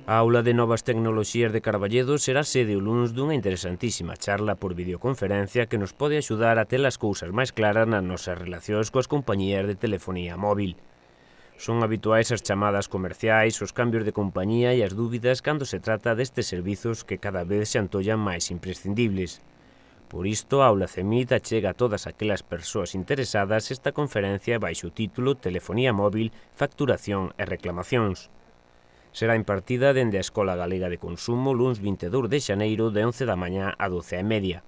A aula de novas tecnoloxías de Carballedo será sede o luns dunha interesantísima charla por videoconferencia que nos pode axudar a ter as cousas máis claras nas nosas relacións coas compañías de telefonía móvil. Son habituais as chamadas comerciais, os cambios de compañía e as dúbidas cando se trata destes servizos que cada vez se antollan máis imprescindibles. Por isto, a Aula CEMIT achega a todas aquelas persoas interesadas esta conferencia baixo o título Telefonía móvil, facturación e reclamacións. Será impartida dende a Escola Galega de Consumo luns 22 de xaneiro de 11 da mañá a 12:30.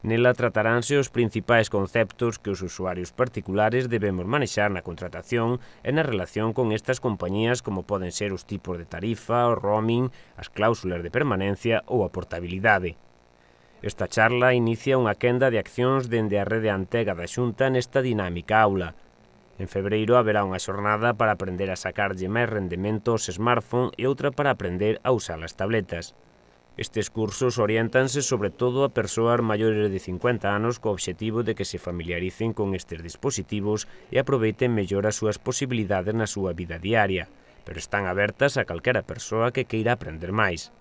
Nela trataránse os principais conceptos que os usuarios particulares debemos manexar na contratación e na relación con estas compañías como poden ser os tipos de tarifa, o roaming, as cláusulas de permanencia ou a portabilidade. Esta charla inicia unha quenda de accións dende a rede Antega da Xunta nesta dinámica aula. En febreiro haberá unha xornada para aprender a sacarlle máis rendemento aos smartphones e outra para aprender a usar as tabletas. Estes cursos oriéntanse sobre todo a persoas maiores de 50 anos co obxectivo de que se familiaricen con estes dispositivos e aproveiten mellor as súas posibilidades na súa vida diaria, pero están abertas a calquera persoa que queira aprender máis.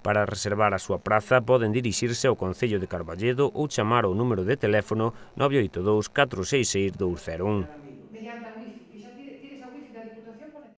Para reservar a súa praza poden dirixirse ao Concello de Carballedo ou chamar ao número de teléfono 982 466 201.